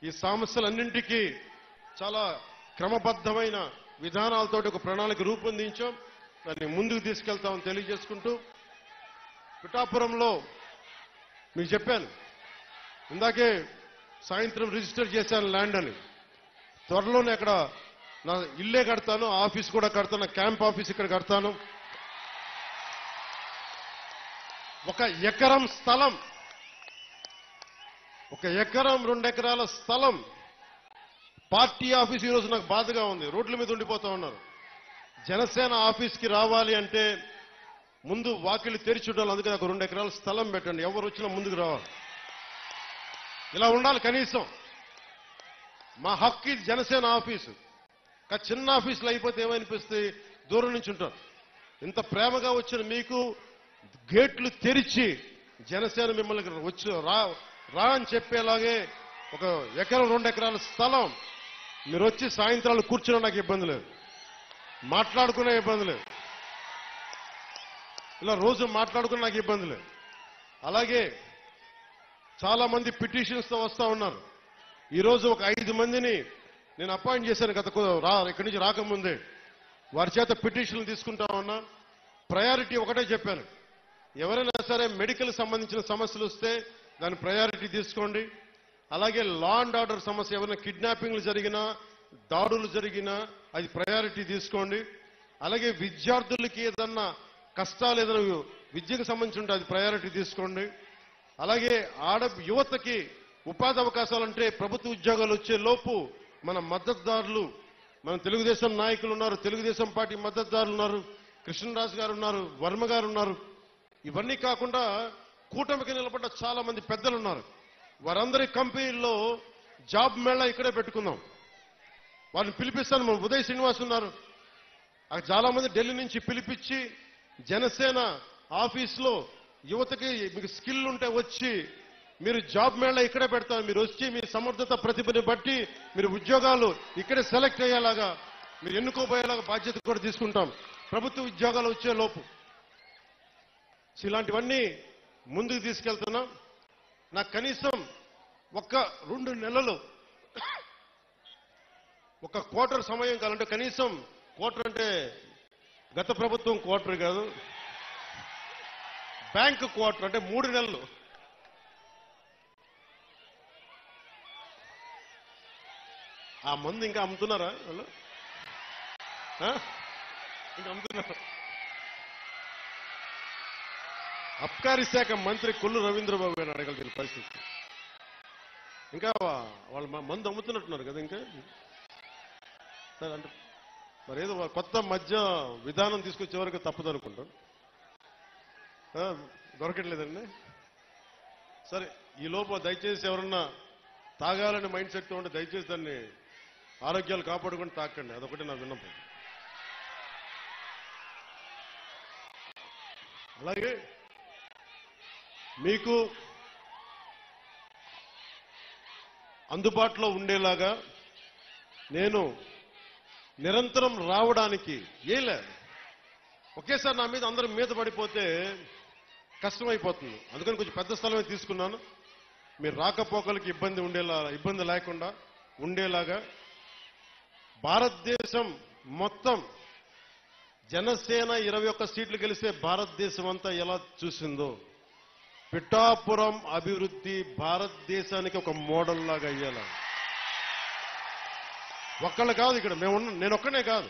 ఈ సమస్యలన్నింటికీ చాలా క్రమబద్ధమైన విధానాలతో ఒక ప్రణాళిక రూపొందించాం. దాన్ని ముందుకు తీసుకెళ్తామని తెలియజేసుకుంటూ, పిఠాపురంలో మీకు చెప్పాను ఇందాకే, సాయంత్రం రిజిస్టర్ చేశాను ల్యాండ్ అని. త్వరలోనే అక్కడ నా ఇల్లే కడతాను, ఆఫీస్ కూడా కడతాను, క్యాంప్ ఆఫీస్ ఇక్కడ కడతాను. 1 ఎకరం స్థలం, 1 ఎకరం 2 ఎకరాల స్థలం పార్టీ ఆఫీస్ ఈరోజు నాకు బాధగా ఉంది. రోడ్ల మీద ఉండిపోతా ఉన్నారు. జనసేన ఆఫీస్కి రావాలి అంటే ముందు వాకిలి తెరిచి ఉండాలి. అందుకే నాకు 2 ఎకరాల స్థలం పెట్టండి, ఎవరు వచ్చినా ముందుకు రావాలి. ఇలా ఉండాలి కనీసం. మా హక్కు ఇది జనసేన ఆఫీసు. చిన్న ఆఫీసులు అయిపోతే ఏమనిపిస్తుంది, దూరం నుంచి ఉంటారు. ఇంత ప్రేమగా వచ్చిన మీకు గేట్లు తెరిచి జనసేన మిమ్మల్ని వచ్చి రా అని చెప్పేలాగే 1 ఎకరం 2 ఎకరాల స్థలం మీరు వచ్చి సాయంత్రాలు కూర్చున్నా నాకు ఇబ్బంది లేదు, మాట్లాడుకునే ఇబ్బంది లేదు, ఇలా రోజు మాట్లాడుకునే నాకు ఇబ్బంది లేదు. అలాగే చాలా మంది పిటిషన్స్ తో వస్తా ఉన్నారు. ఈరోజు ఒక 5 మందిని నేను అపాయింట్ చేశాను ఇక్కడి నుంచి రాకముందే. వారి చేత పిటిషన్లు తీసుకుంటా ఉన్నా. ప్రయారిటీ ఒకటే చెప్పాను, ఎవరైనా సరే మెడికల్ సంబంధించిన సమస్యలు వస్తే దాని ప్రయారిటీ తీసుకోండి. అలాగే లా అండ్ ఆర్డర్ సమస్య, ఎవరైనా కిడ్నాపింగ్లు జరిగినా దాడులు జరిగినా అది ప్రయారిటీ తీసుకోండి. అలాగే విద్యార్థులకి ఏదన్నా కష్టాలు ఏదైనా విద్యకు సంబంధించి ఉంటే అది ప్రయారిటీ తీసుకోండి. అలాగే యువతకి ఉపాధి అవకాశాలంటే ప్రభుత్వ ఉద్యోగాలు వచ్చే లోపు మన మద్దతుదారులు, మన తెలుగుదేశం నాయకులు ఉన్నారు, తెలుగుదేశం పార్టీ మద్దతుదారులు ఉన్నారు, కృష్ణరాజు గారు ఉన్నారు, వర్మ గారు ఉన్నారు. ఇవన్నీ కాకుండా కూటమికి నిలబడ్డ చాలా మంది పెద్దలు ఉన్నారు. వారందరి కంపెనీల్లో జాబ్ మేళా ఇక్కడే పెట్టుకుందాం. వారిని పిలిపిస్తాను. మన ఉదయ్ శ్రీనివాస్ ఉన్నారు. చాలా మంది ఢిల్లీ నుంచి పిలిపించి జనసేన ఆఫీస్లో యువతకి మీకు స్కిల్ ఉంటే వచ్చి మీరు జాబ్ మేళా ఇక్కడే పెడతారు. మీరు వచ్చి మీ సమర్థత ప్రతిభని బట్టి మీరు ఉద్యోగాలు ఇక్కడే సెలెక్ట్ అయ్యేలాగా, మీరు ఎన్నుకోబోయేలాగా బాధ్యత కూడా తీసుకుంటాం ప్రభుత్వ ఉద్యోగాలు వచ్చే లోపు. ఇలాంటివన్నీ ముందుకు తీసుకెళ్తున్నాం. నాకు కనీసం 1-2 నెలలు, 1 క్వార్టర్ సమయం కావాలంటే, కనీసం క్వార్టర్ అంటే గత ప్రభుత్వం క్వార్టర్ కాదు, బ్యాంక్ క్వార్టర్ అంటే 3 నెలలు. ఆ మందు ఇంకా అమ్ముతున్నారా వాళ్ళు? ఇంకా అమ్ముతున్నారు. అబ్కారీ శాఖ మంత్రి కొల్లు రవీంద్రబాబు గారిని అడగలిగిన పరిస్థితి. ఇంకా వాళ్ళు మందు అమ్ముతున్నట్టున్నారు కదా. ఇంకా సరే అంటే మరి ఏదో కొత్త మధ్య విధానం తీసుకొచ్చే వరకు తప్పదు అనుకుంటాను. దొరకట్లేదండి. సరే, ఈ లోపు దయచేసి ఎవరన్నా తాగాలని మైండ్ సెట్తో ఉంటే దయచేసి దాన్ని ఆరోగ్యాలు కాపాడుకొని తాకండి. అదొకటి నా విన్నపం. అలాగే మీకు అందుబాటులో ఉండేలాగా నేను నిరంతరం రావడానికి ఒకేసారి నా మీద అందరం మీద పడిపోతే కష్టమైపోతుంది. అందుకని కొంచెం పెద్ద స్థలమే తీసుకున్నాను. మీరు రాకపోకలకి ఇబ్బంది లేకుండా ఉండేలాగా భారతదేశం మొత్తం జనసేన 21 సీట్లు గెలిస్తే భారతదేశం అంతా ఎలా చూసిందో పిఠాపురం అభివృద్ధి భారతదేశానికి ఒక మోడల్ లాగా అయ్యేలా. ఒక్కళ్ళు కాదు ఇక్కడ నేను ఒక్కనే కాదు,